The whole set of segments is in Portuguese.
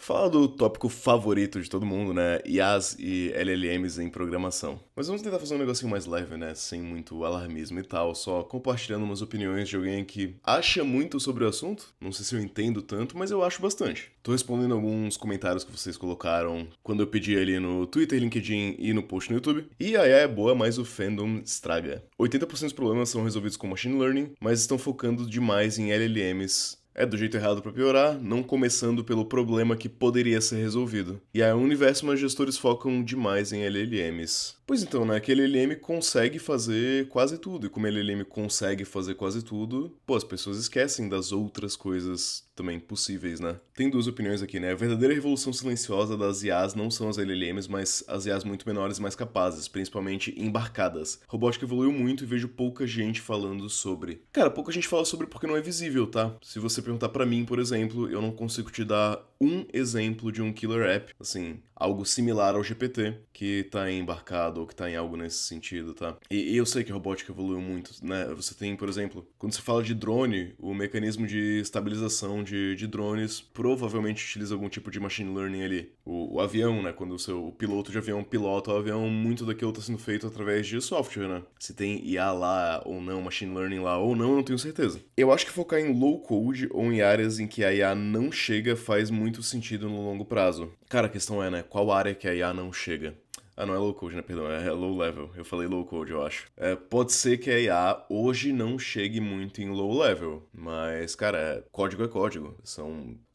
Fala do tópico favorito de todo mundo, né? IAs e LLMs em programação. Mas vamos tentar fazer um negocinho mais leve, né? Sem muito alarmismo e tal, só compartilhando umas opiniões de alguém que acha muito sobre o assunto. Não sei se eu entendo tanto, mas eu acho bastante. Tô respondendo alguns comentários que vocês colocaram quando eu pedi ali no Twitter, LinkedIn e no post no YouTube. E a IA é boa, mas o fandom estraga. 80% dos problemas são resolvidos com machine learning, mas estão focando demais em LLMs. É do jeito errado para piorar, não começando pelo problema que poderia ser resolvido. E aí, o universo, mas gestores focam demais em LLMs. Pois então, né, que LLM consegue fazer quase tudo, e como LLM consegue fazer quase tudo, pô, as pessoas esquecem das outras coisas também possíveis, né? Tem duas opiniões aqui, né? A verdadeira revolução silenciosa das IAs não são as LLMs, mas as IAs muito menores e mais capazes, principalmente embarcadas. Robótica evoluiu muito e vejo pouca gente falando sobre. Cara, pouca gente fala sobre porque não é visível, tá? Se você perguntar pra mim, por exemplo, eu não consigo te dar um exemplo de um killer app, assim, algo similar ao GPT, que tá embarcado ou que tá em algo nesse sentido, tá? E eu sei que a robótica evoluiu muito, né? Você tem, por exemplo, quando você fala de drone, o mecanismo de estabilização de drones provavelmente utiliza algum tipo de machine learning ali. O avião, né? Quando o piloto de avião pilota o avião, muito daquilo tá sendo feito através de software, né? Se tem IA lá ou não, machine learning lá ou não, eu não tenho certeza. Eu acho que focar em low code ou em áreas em que a IA não chega faz muito sentido no longo prazo. Cara, a questão é, né? Qual área que a IA não chega? Ah, não é low code, né? Perdão, é low level. Eu falei low code, eu acho. Pode ser que a IA hoje não chegue muito em low level, mas, cara, código é código.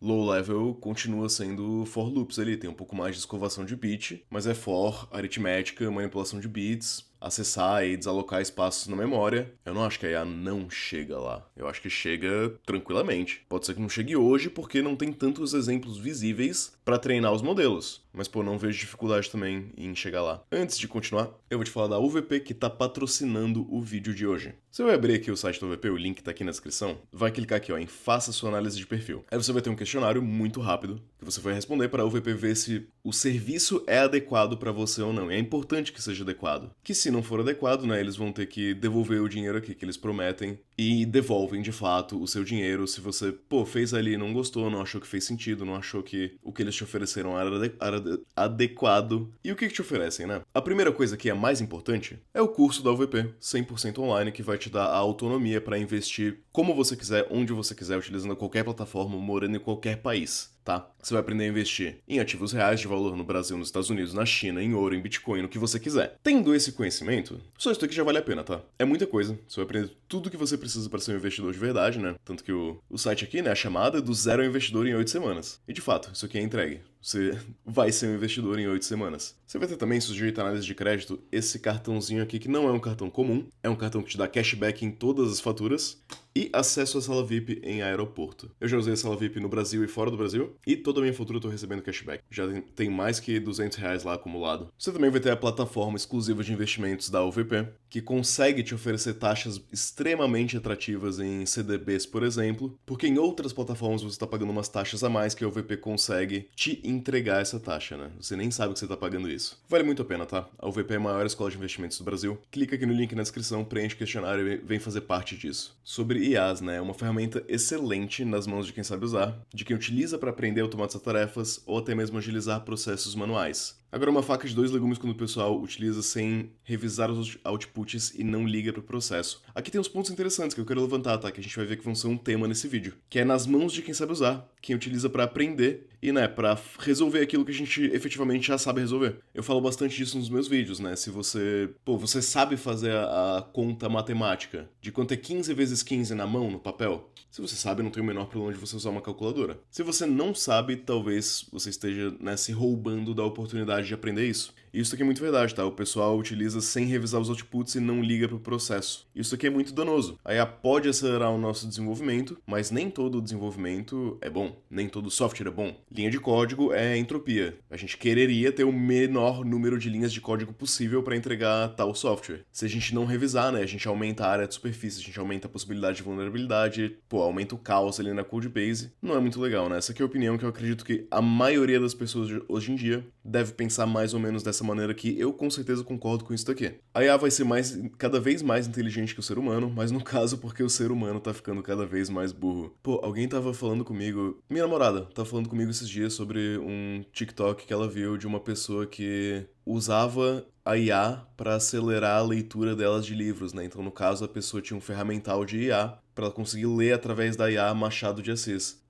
Low level continua sendo for loops ali, tem um pouco mais de escovação de bit, mas é for, aritmética, manipulação de bits, acessar e desalocar espaços na memória. Eu não acho que a IA não chega lá. Eu acho que chega tranquilamente. Pode ser que não chegue hoje porque não tem tantos exemplos visíveis para treinar os modelos. Mas, pô, não vejo dificuldade também em chegar lá. Antes de continuar, eu vou te falar da UVP que tá patrocinando o vídeo de hoje. Você vai abrir aqui o site da UVP, o link tá aqui na descrição. Vai clicar aqui, ó, em Faça sua análise de perfil. Aí você vai ter um questionário muito rápido que você vai responder para a UVP ver se o serviço é adequado para você ou não. E é importante que seja adequado. Que se não for adequado, né, eles vão ter que devolver o dinheiro aqui que eles prometem e devolvem de fato o seu dinheiro se você, pô, fez ali, não gostou, não achou que fez sentido, não achou que o que eles te ofereceram era adequado. E o que te oferecem, né? A primeira coisa que é mais importante é o curso da UVP, 100% online, que vai te dar a autonomia para investir como você quiser, onde você quiser, utilizando qualquer plataforma, morando em qualquer país. Tá? Você vai aprender a investir em ativos reais de valor no Brasil, nos Estados Unidos, na China, em ouro, em Bitcoin, no que você quiser. Tendo esse conhecimento, só isso aqui já vale a pena, tá? É muita coisa. Você vai aprender tudo o que você precisa para ser um investidor de verdade, né? Tanto que o site aqui, né, a chamada é do zero ao investidor em 8 semanas. E de fato, isso aqui é entregue. Você vai ser um investidor em 8 semanas. Você vai ter também, sujeito à análise de crédito, esse cartãozinho aqui que não é um cartão comum, é um cartão que te dá cashback em todas as faturas e acesso à sala VIP em aeroporto. Eu já usei a sala VIP no Brasil e fora do Brasil, e toda a minha fatura eu tô recebendo cashback. Já tem mais que R$ 200 lá acumulado. Você também vai ter a plataforma exclusiva de investimentos da UVP, que consegue te oferecer taxas extremamente atrativas em CDBs, por exemplo, porque em outras plataformas você está pagando umas taxas a mais que a UVP consegue te entregar essa taxa, né? Você nem sabe que você está pagando isso. Vale muito a pena, tá? A UVP é a maior escola de investimentos do Brasil. Clica aqui no link na descrição, preenche o questionário e vem fazer parte disso. Sobre IAs, né? É uma ferramenta excelente nas mãos de quem sabe usar, de quem utiliza para aprender a automatizar tarefas ou até mesmo agilizar processos manuais. Agora, uma faca de dois legumes quando o pessoal utiliza sem revisar os outputs e não liga pro processo. Aqui tem uns pontos interessantes que eu quero levantar, tá? Que a gente vai ver que vão ser um tema nesse vídeo. Que é nas mãos de quem sabe usar, quem utiliza para aprender e, né, pra resolver aquilo que a gente efetivamente já sabe resolver. Eu falo bastante disso nos meus vídeos, né? Se você, pô, você sabe fazer a conta matemática de quanto é 15 vezes 15 na mão, no papel? Se você sabe, não tem o menor problema de você usar uma calculadora. Se você não sabe, talvez você esteja, né, se roubando da oportunidade de aprender isso. Isso aqui é muito verdade, tá? O pessoal utiliza sem revisar os outputs e não liga pro processo. Isso aqui é muito danoso. A IA pode acelerar o nosso desenvolvimento, mas nem todo desenvolvimento é bom. Nem todo software é bom. Linha de código é entropia. A gente quereria ter o menor número de linhas de código possível para entregar tal software. Se a gente não revisar, né, a gente aumenta a área de superfície, a gente aumenta a possibilidade de vulnerabilidade, pô, aumenta o caos ali na codebase. Não é muito legal, né? Essa aqui é a opinião que eu acredito que a maioria das pessoas hoje em dia deve pensar mais ou menos dessa dessa maneira que eu com certeza concordo com isso daqui. A IA vai ser cada vez mais inteligente que o ser humano, mas no caso porque o ser humano tá ficando cada vez mais burro. Pô, alguém tava falando comigo, minha namorada tava falando comigo esses dias sobre um TikTok que ela viu de uma pessoa que usava a IA para acelerar a leitura delas de livros, né? Então, no caso, a pessoa tinha um ferramental de IA para ela conseguir ler através da IA Machado de Assis.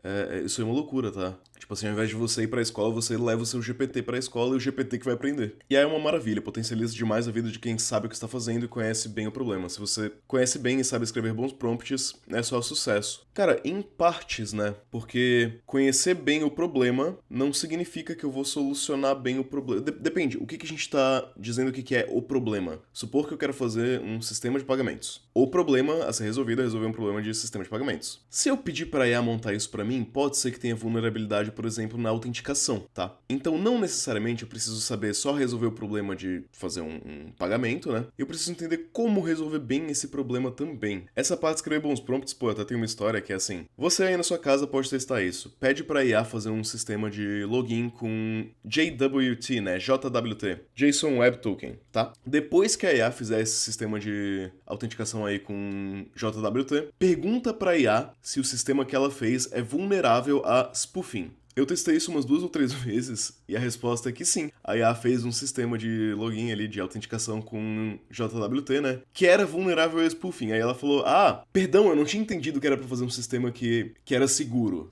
Isso é uma loucura, tá? Tipo assim, ao invés de você ir pra escola, você leva o seu GPT pra escola e o GPT que vai aprender. E aí é uma maravilha, potencializa demais a vida de quem sabe o que está fazendo e conhece bem o problema. Se você conhece bem e sabe escrever bons prompts, é só sucesso. Cara, em partes, né? Porque conhecer bem o problema não significa que eu vou solucionar bem o problema. Depende, o que a gente tá dizendo que é o problema? Supor que eu quero fazer um sistema de pagamentos. O problema a ser resolvido é resolver um problema de sistema de pagamentos. Se eu pedir pra IA montar isso pra mim, pode ser que tenha vulnerabilidade, por exemplo, na autenticação, tá? Então, não necessariamente eu preciso saber só resolver o problema de fazer um pagamento, né? Eu preciso entender como resolver bem esse problema também. Essa parte de escrever bons prompts, pô, até tem uma história que é assim. Você aí na sua casa pode testar isso. Pede pra IA fazer um sistema de login com JWT, né? JWT. JSON Web Token, tá? Depois que a IA fizer esse sistema de autenticação aí com JWT, pergunta pra IA se o sistema que ela fez é vulnerável a spoofing. Eu testei isso umas 2 ou 3 vezes e a resposta é que sim. A IA fez um sistema de login ali, de autenticação com JWT, né? Que era vulnerável a spoofing. Aí ela falou, perdão, eu não tinha entendido que era pra fazer um sistema que era seguro.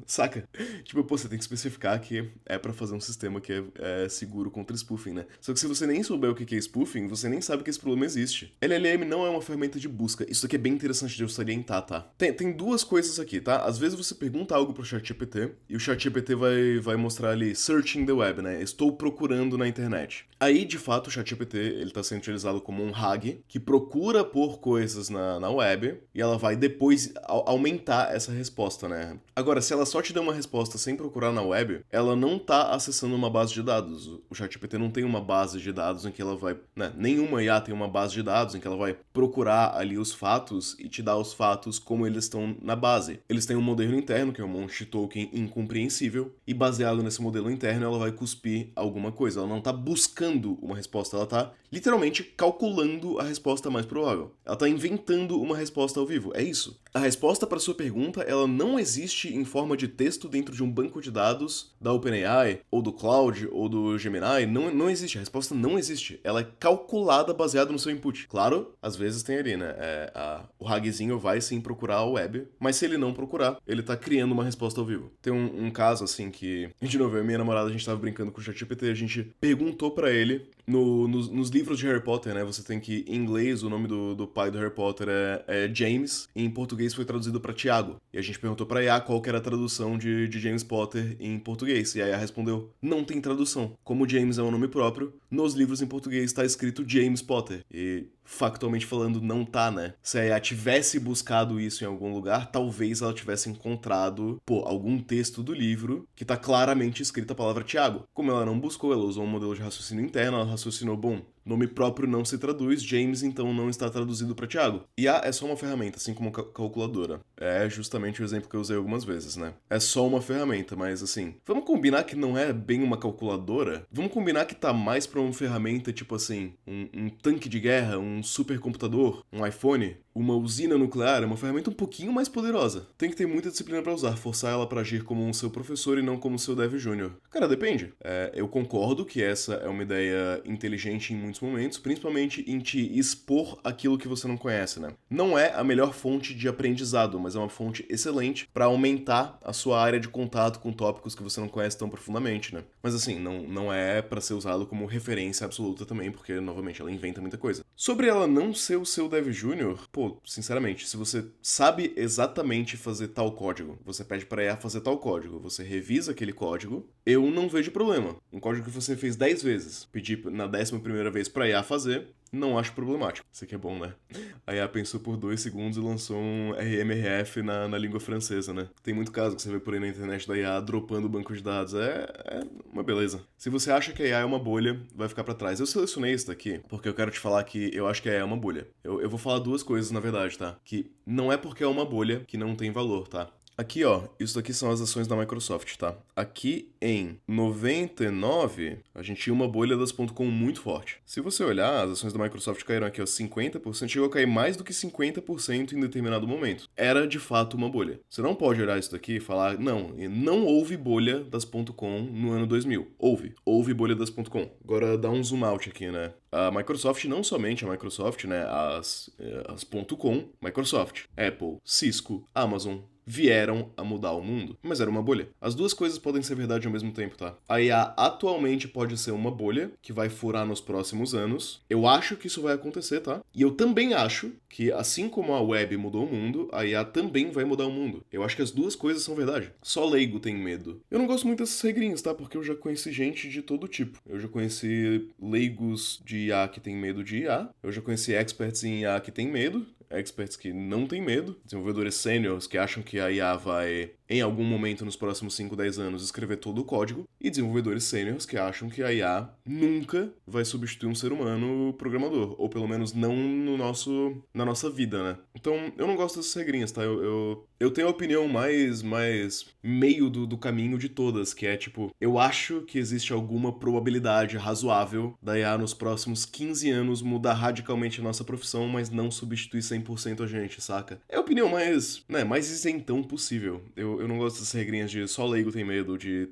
Saca? Tipo, pô, você tem que especificar que é pra fazer um sistema que é seguro contra spoofing, né? Só que se você nem souber o que é spoofing, você nem sabe que esse problema existe. LLM não é uma ferramenta de busca. Isso aqui é bem interessante de eu salientar, tá? Tem 2 coisas aqui, tá? Às vezes você pergunta algo pro ChatGPT e o ChatGPT vai mostrar ali searching the web, né? Estou procurando na internet. Aí, de fato, o ChatGPT, ele tá sendo utilizado como um RAG que procura por coisas na web e ela vai depois aumentar essa resposta, né? Agora, se ela só te der uma resposta sem procurar na web, ela não tá acessando uma base de dados. O ChatGPT não tem uma base de dados em que ela vai... Né? Nenhuma IA tem uma base de dados em que ela vai procurar ali os fatos e te dar os fatos como eles estão na base. Eles têm um modelo interno, que é um monte de token incompreensível, e baseado nesse modelo interno, ela vai cuspir alguma coisa. Ela não tá buscando uma resposta, ela tá literalmente calculando a resposta mais provável. Ela tá inventando uma resposta ao vivo, é isso. A resposta para sua pergunta, ela não existe em forma de texto dentro de um banco de dados da OpenAI, ou do Cloud, ou do Gemini, não existe, a resposta não existe. Ela é calculada baseada no seu input. Claro, às vezes tem ali, né, o RAGzinho vai sim procurar a web, mas se ele não procurar, ele tá criando uma resposta ao vivo. Tem um caso assim que, de novo, eu e minha namorada, a gente tava brincando com o ChatGPT, a gente perguntou pra ele, nos livros de Harry Potter, né, você tem que, em inglês, o nome do pai do Harry Potter é James, e em português foi traduzido pra Tiago. E a gente perguntou pra IA qual que era a tradução de James Potter em português, e a IA respondeu, não tem tradução. Como James é um nome próprio, nos livros em português tá escrito James Potter, e... factualmente falando, não tá, né? Se a IA tivesse buscado isso em algum lugar, talvez ela tivesse encontrado, algum texto do livro que tá claramente escrita a palavra Tiago. Como ela não buscou, ela usou um modelo de raciocínio interno, ela raciocinou, bom, nome próprio não se traduz, James então não está traduzido para Tiago. IA é só uma ferramenta, assim como calculadora. É justamente o exemplo que eu usei algumas vezes, né? É só uma ferramenta, mas assim, vamos combinar que não é bem uma calculadora? Vamos combinar que tá mais pra uma ferramenta tipo assim, um tanque de guerra, um supercomputador, um iPhone, uma usina nuclear, é uma ferramenta um pouquinho mais poderosa. Tem que ter muita disciplina pra usar, forçar ela pra agir como um seu professor e não como seu dev júnior. Cara, depende. Eu concordo que essa é uma ideia inteligente em muitos momentos, principalmente em te expor aquilo que você não conhece, né? Não é a melhor fonte de aprendizado, mas é uma fonte excelente pra aumentar a sua área de contato com tópicos que você não conhece tão profundamente, né? Mas assim, não é pra ser usado como referência absoluta também, porque, novamente, ela inventa muita coisa. Sobre ela não ser o seu dev júnior, sinceramente, se você sabe exatamente fazer tal código, você pede pra IA fazer tal código, você revisa aquele código, eu não vejo problema. Um código que você fez 10 vezes, pedir na 11ª vez pra IA fazer, não acho problemático. Isso aqui é bom, né? A IA pensou por 2 segundos e lançou um RMRF na língua francesa, né? Tem muito caso que você vê por aí na internet da IA dropando o banco de dados. É uma beleza. Se você acha que a IA é uma bolha, vai ficar pra trás. Eu selecionei isso daqui porque eu quero te falar que eu acho que a IA é uma bolha. Eu vou falar 2 coisas, na verdade, tá? Que não é porque é uma bolha que não tem valor, tá? Aqui, ó, isso daqui são as ações da Microsoft, tá? Aqui em 99, a gente tinha uma bolha das .com muito forte. Se você olhar, as ações da Microsoft caíram aqui, ó, 50%, chegou a cair mais do que 50% em determinado momento. Era, de fato, uma bolha. Você não pode olhar isso daqui e falar, não houve bolha das .com no ano 2000. Houve bolha das .com. Agora, dá um zoom out aqui, né? A Microsoft, não somente a Microsoft, né, as .com, Microsoft, Apple, Cisco, Amazon, vieram a mudar o mundo, mas era uma bolha. As duas coisas podem ser verdade ao mesmo tempo, tá? A IA atualmente pode ser uma bolha que vai furar nos próximos anos. Eu acho que isso vai acontecer, tá? E eu também acho que, assim como a web mudou o mundo, a IA também vai mudar o mundo. Eu acho que as duas coisas são verdade. Só leigo tem medo. Eu não gosto muito dessas regrinhas, tá? Porque eu já conheci gente de todo tipo. Eu já conheci leigos de IA que tem medo de IA. Eu já conheci experts em IA que tem medo. Experts que não têm medo, desenvolvedores sêniores que acham que a IA vai, em algum momento nos próximos 5, 10 anos, escrever todo o código, e desenvolvedores sêniores que acham que a IA nunca vai substituir um ser humano programador, ou pelo menos não na nossa vida, né? Então, eu não gosto dessas regrinhas, tá? Eu tenho a opinião mais meio do caminho de todas, que é tipo, eu acho que existe alguma probabilidade razoável da IA nos próximos 15 anos mudar radicalmente a nossa profissão, mas não substituir 100% a gente, saca? É a opinião mais isentão possível. Eu não gosto dessas regrinhas de só leigo tem medo, de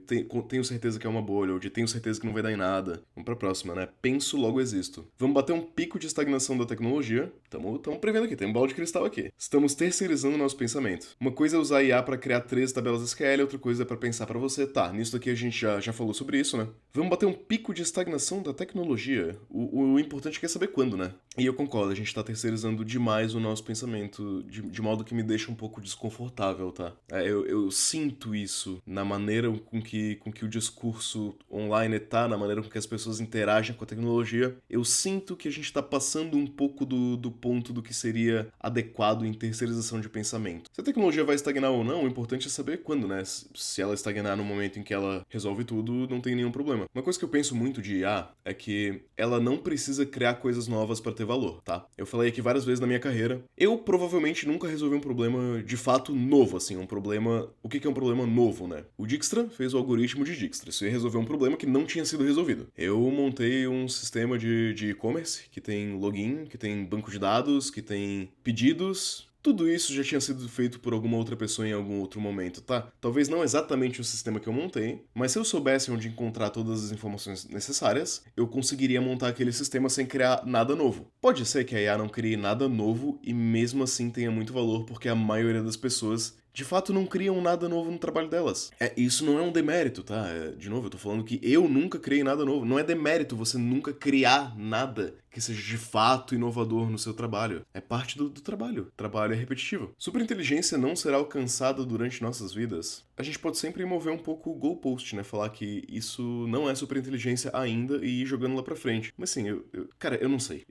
tenho certeza que é uma bolha, ou de tenho certeza que não vai dar em nada. Vamos pra próxima, né? Penso, logo existo. Vamos bater um pico de estagnação da tecnologia. Tamo prevendo aqui, tem um balde de cristal aqui. Estamos terceirizando o nosso pensamento. Uma coisa é usar IA pra criar 13 tabelas SQL, outra coisa é pra pensar pra você. Tá, nisso daqui a gente já falou sobre isso, né? Vamos bater um pico de estagnação da tecnologia. O importante é saber quando, né? E eu concordo, a gente tá terceirizando demais o nosso pensamento, de modo que me deixa um pouco desconfortável, tá? Eu sinto isso na maneira com que o discurso online tá, na maneira com que as pessoas interagem com a tecnologia. Eu sinto que a gente tá passando um pouco do ponto do que seria adequado em terceirização de pensamento. Se a tecnologia vai estagnar ou não, o importante é saber quando, né? Se ela estagnar no momento em que ela resolve tudo, não tem nenhum problema. Uma coisa que eu penso muito de IA é que ela não precisa criar coisas novas pra ter valor, tá? Eu falei aqui várias vezes na minha carreira, eu provavelmente nunca resolvi um problema de fato novo, assim, um problema... O que é um problema novo, né? O Dijkstra fez o algoritmo de Dijkstra, isso ia resolver um problema que não tinha sido resolvido. Eu montei um sistema de e-commerce que tem login, que tem banco de dados, que tem pedidos... Tudo isso já tinha sido feito por alguma outra pessoa em algum outro momento, tá? Talvez não exatamente o sistema que eu montei, mas se eu soubesse onde encontrar todas as informações necessárias, eu conseguiria montar aquele sistema sem criar nada novo. Pode ser que a IA não crie nada novo e mesmo assim tenha muito valor porque a maioria das pessoas de fato não criam nada novo no trabalho delas. Isso não é um demérito, tá? De novo, eu tô falando que eu nunca criei nada novo. Não é demérito você nunca criar nada que seja de fato inovador no seu trabalho. É parte do trabalho. Trabalho é repetitivo. Superinteligência não será alcançada durante nossas vidas. A gente pode sempre mover um pouco o goalpost, né? Falar que isso não é superinteligência ainda e ir jogando lá pra frente. Mas assim, cara, eu não sei.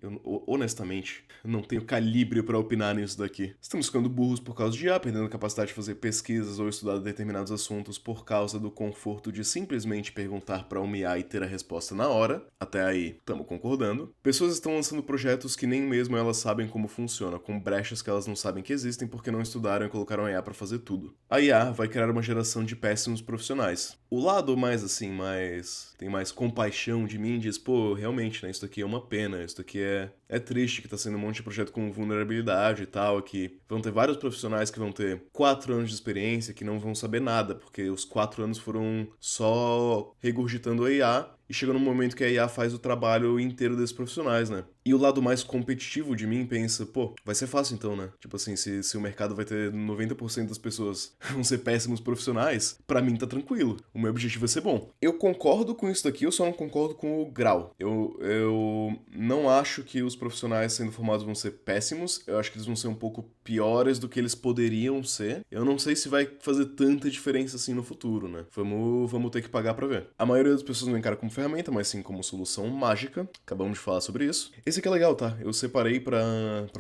Honestamente, não tenho calibre pra opinar nisso daqui. Estamos ficando burros por causa de IA, perdendo a capacidade de fazer pesquisas ou estudar determinados assuntos por causa do conforto de simplesmente perguntar pra uma IA e ter a resposta na hora. Até aí, tamo concordando. Pessoas estão lançando projetos que nem mesmo elas sabem como funciona, com brechas que elas não sabem que existem porque não estudaram e colocaram a IA pra fazer tudo. A IA vai criar uma geração de péssimos profissionais. O lado tem mais compaixão de mim diz, pô, realmente, né, isso aqui é uma pena, isso aqui é triste que tá sendo um monte de projeto com vulnerabilidade e tal, que vão ter vários profissionais que vão ter 4 anos de experiência que não vão saber nada, porque os 4 anos foram só regurgitando a IA, e chega num momento que a IA faz o trabalho inteiro desses profissionais, né? E o lado mais competitivo de mim pensa, pô, vai ser fácil então, né? Tipo assim, se o mercado vai ter 90% das pessoas vão ser péssimos profissionais, pra mim tá tranquilo. O meu objetivo é ser bom. Eu concordo com isso daqui, eu só não concordo com o grau. Eu não acho que os profissionais sendo formados vão ser péssimos, eu acho que eles vão ser um pouco piores do que eles poderiam ser. Eu não sei se vai fazer tanta diferença assim no futuro, né? Vamos ter que pagar pra ver. A maioria das pessoas não encara como ferramenta, mas sim como solução mágica. Acabamos de falar sobre isso. Esse aqui é legal, tá? Eu separei pra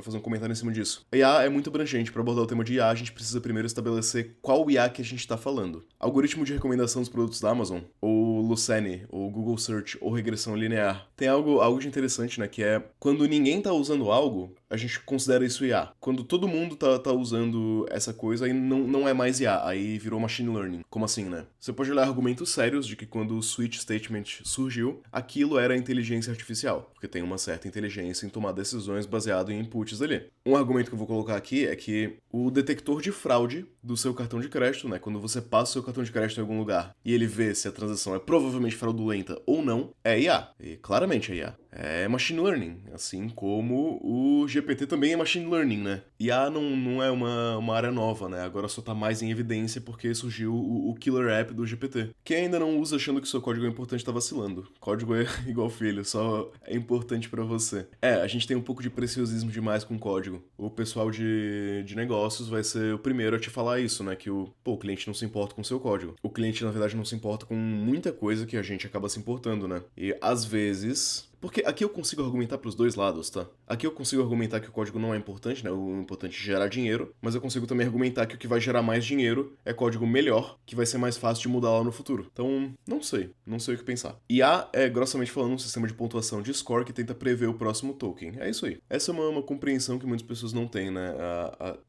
fazer um comentário em cima disso. A IA é muito abrangente. Pra abordar o tema de IA, a gente precisa primeiro estabelecer qual IA que a gente tá falando. Algoritmo de recomendação dos produtos da Amazon? Ou Lucene, ou Google Search, ou regressão linear. Tem algo de interessante, né, que é quando ninguém tá usando algo, a gente considera isso IA. Quando todo mundo tá usando essa coisa, aí não é mais IA, aí virou machine learning. Como assim, né? Você pode olhar argumentos sérios de que quando o switch statement surgiu, aquilo era inteligência artificial, porque tem uma certa inteligência em tomar decisões baseado em inputs ali. Um argumento que eu vou colocar aqui é que o detector de fraude do seu cartão de crédito, né, quando você passa o seu cartão de crédito em algum lugar e ele vê se a transação é provavelmente fraudulenta ou não, é IA. E claramente é IA. É machine learning, assim como o GPT também é machine learning, né? IA não é uma área nova, né? Agora só tá mais em evidência porque surgiu o killer app do GPT. Quem ainda não usa achando que seu código é importante tá vacilando. Código é igual filho, só é importante pra você. A gente tem um pouco de preciosismo demais com código. O pessoal de negócios vai ser o primeiro a te falar isso, né? Que o cliente não se importa com o seu código. O cliente, na verdade, não se importa com muita coisa que a gente acaba se importando, né? E, às vezes... Porque aqui eu consigo argumentar pros dois lados, tá? Aqui eu consigo argumentar que o código não é importante, né? O importante é gerar dinheiro, mas eu consigo também argumentar que o que vai gerar mais dinheiro é código melhor, que vai ser mais fácil de mudar lá no futuro. Então, não sei o que pensar. IA é, grossamente falando, um sistema de pontuação de score que tenta prever o próximo token. É isso aí. Essa é uma compreensão que muitas pessoas não têm, né?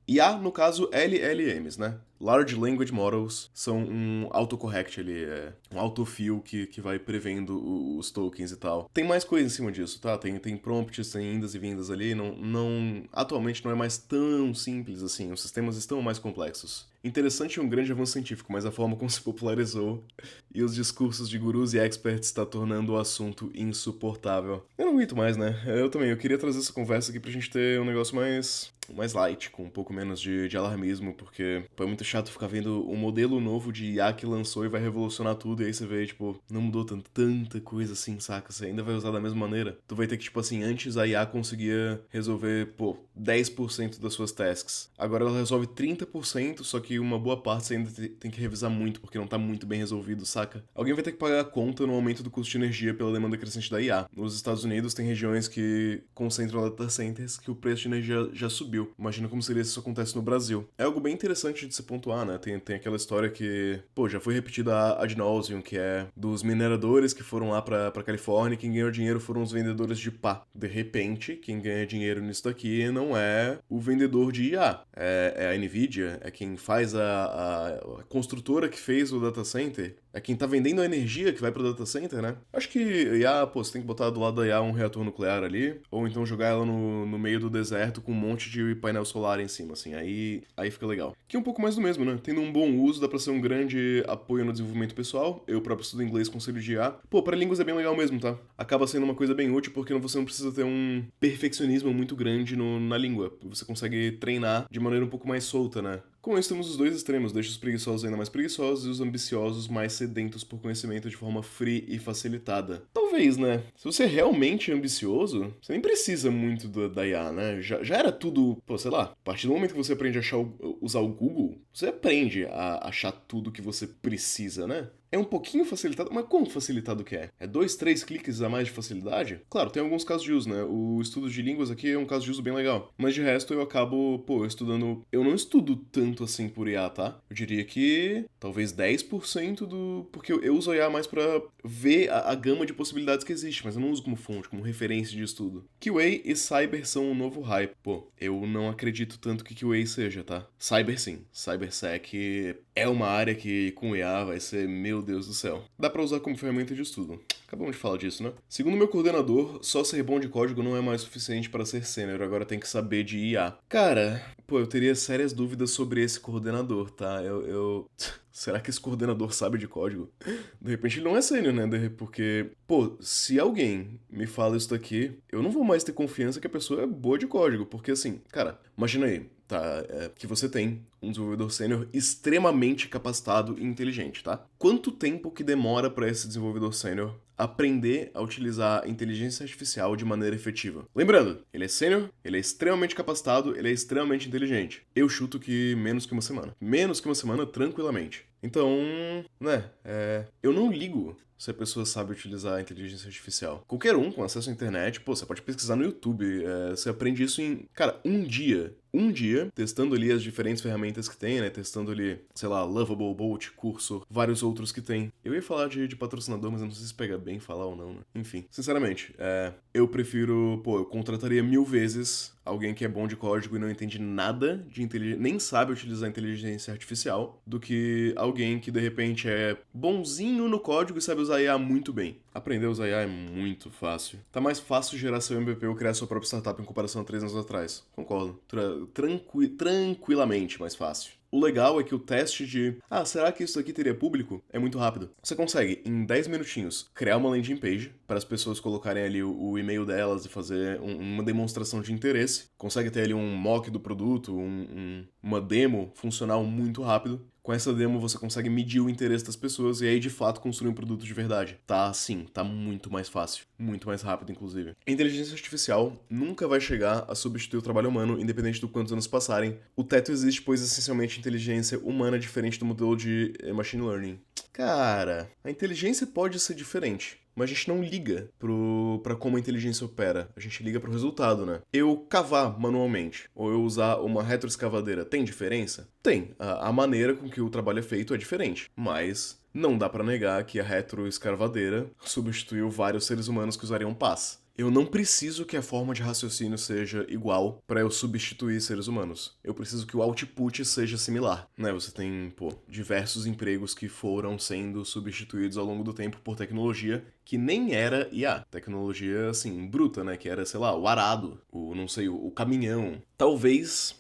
IA, no caso, LLMs, né? Large Language Models são um autocorrect ali, um autofill que vai prevendo os tokens e tal. Tem mais coisa em cima disso, tá? Tem prompts, tem indas e vindas ali, atualmente não é mais tão simples assim, os sistemas estão mais complexos. Interessante e um grande avanço científico, mas a forma como se popularizou e os discursos de gurus e experts está tornando o assunto insuportável. Eu não aguento mais, né? Eu queria trazer essa conversa aqui pra gente ter um negócio mais light, com um pouco menos de alarmismo, porque é muito chato ficar vendo um modelo novo de IA que lançou e vai revolucionar tudo, e aí você vê, tipo, não mudou tanta coisa assim, saca? Você ainda vai usar da mesma maneira. Tu vai ter que, tipo assim, antes a IA conseguia resolver, 10% das suas tasks. Agora ela resolve 30%, só que uma boa parte você ainda tem que revisar muito, porque não tá muito bem resolvido, saca? Alguém vai ter que pagar a conta no aumento do custo de energia pela demanda crescente da IA. Nos Estados Unidos tem regiões que concentram data centers que o preço de energia já subiu. Imagina como seria se isso acontece no Brasil. É algo bem interessante de se pontuar, né? Tem aquela história que, já foi repetida ad nauseam, que é dos mineradores que foram lá pra Califórnia e quem ganhou dinheiro foram os vendedores de pá. De repente, quem ganha dinheiro nisso daqui não é o vendedor de IA. É a Nvidia, é quem faz a construtora que fez o data center, é quem tá vendendo a energia que vai pro data center, né? Acho que IA, você tem que botar do lado da IA um reator nuclear ali, ou então jogar ela no meio do deserto com um monte de painel solar em cima, assim, aí fica legal. Que é um pouco mais do mesmo, né? Tendo um bom uso, dá pra ser um grande apoio no desenvolvimento pessoal. Eu próprio estudo inglês com auxílio de IA. Pra línguas é bem legal mesmo, tá? Acaba sendo uma coisa bem útil porque você não precisa ter um perfeccionismo muito grande na língua. Você consegue treinar de maneira um pouco mais solta, né? Com isso temos os dois extremos, deixa os preguiçosos ainda mais preguiçosos e os ambiciosos mais sedentos por conhecimento de forma free e facilitada. Talvez, né? Se você é realmente ambicioso, você nem precisa muito da IA, né? Já era tudo, sei lá, a partir do momento que você aprende a usar o Google, você aprende a achar tudo que você precisa, né? É um pouquinho facilitado, mas como facilitado que é? É 2, 3 cliques a mais de facilidade? Claro, tem alguns casos de uso, né? O estudo de línguas aqui é um caso de uso bem legal. Mas de resto eu acabo, estudando... Eu não estudo tanto assim por IA, tá? Eu diria que talvez 10% porque eu uso a IA mais pra ver a gama de possibilidades que existe, mas eu não uso como fonte, como referência de estudo. QA e Cyber são um novo hype. Eu não acredito tanto que QA seja, tá? Cyber sim. CyberSec é uma área que com IA vai ser, meu Deus do céu. Dá pra usar como ferramenta de estudo. Acabamos de falar disso, né? Segundo meu coordenador, só ser bom de código não é mais suficiente para ser sênior, agora tem que saber de IA. Cara, eu teria sérias dúvidas sobre esse coordenador, tá? Será que esse coordenador sabe de código? De repente ele não é sênior, né? Porque, se alguém me fala isso daqui, eu não vou mais ter confiança que a pessoa é boa de código, porque assim, cara, imagina aí, tá? Que você tem um desenvolvedor sênior extremamente capacitado e inteligente, tá? Quanto tempo que demora para esse desenvolvedor sênior aprender a utilizar a inteligência artificial de maneira efetiva? Lembrando, ele é sênior, ele é extremamente capacitado, ele é extremamente inteligente. Eu chuto que menos que uma semana. Menos que uma semana, tranquilamente. Então, né, eu não ligo se a pessoa sabe utilizar a inteligência artificial. Qualquer um com acesso à internet, pô, você pode pesquisar no YouTube, você aprende isso em, cara, um dia. Um dia, testando ali as diferentes ferramentas que tem, né? Testando ali, sei lá, Lovable, Bolt, Cursor, vários outros que tem. Eu ia falar de patrocinador, mas eu não sei se pega bem falar ou não, né? Enfim, sinceramente, eu prefiro, pô, eu contrataria 1000 vezes alguém que é bom de código e não entende nada de inteligência, nem sabe utilizar inteligência artificial, do que alguém que de repente é bonzinho no código e sabe usar IA muito bem. Aprender a usar IA é muito fácil. Tá mais fácil gerar seu MVP ou criar sua própria startup em comparação a 3 anos atrás. Concordo. Tranquilamente mais fácil. O legal é que o teste de, será que isso aqui teria público? É muito rápido. Você consegue, em 10 minutinhos, criar uma landing page para as pessoas colocarem ali o e-mail delas e fazer uma demonstração de interesse. Consegue ter ali um mock do produto, uma demo funcional muito rápido. Com essa demo você consegue medir o interesse das pessoas e aí de fato construir um produto de verdade. Tá sim, tá muito mais fácil. Muito mais rápido, inclusive. A inteligência artificial nunca vai chegar a substituir o trabalho humano, independente do quantos anos passarem. O teto existe, pois essencialmente a inteligência humana é diferente do modelo de machine learning. Cara, a inteligência pode ser diferente, mas a gente não liga pra como a inteligência opera. A gente liga pro resultado, né? Eu cavar manualmente ou eu usar uma retroescavadeira, tem diferença? Tem. A maneira com que o trabalho é feito é diferente, mas não dá pra negar que a retroescavadeira substituiu vários seres humanos que usariam pás. Eu não preciso que a forma de raciocínio seja igual para eu substituir seres humanos. Eu preciso que o output seja similar, né? Você tem, diversos empregos que foram sendo substituídos ao longo do tempo por tecnologia que nem era IA. Tecnologia, assim, bruta, né? Que era, sei lá, o arado, o caminhão. Talvez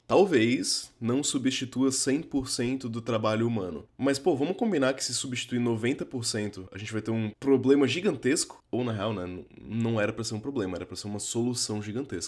não substitua 100% do trabalho humano. Mas, vamos combinar que se substituir 90%, a gente vai ter um problema gigantesco. Ou, na real, né? Não era pra ser um problema, era pra ser uma solução gigantesca.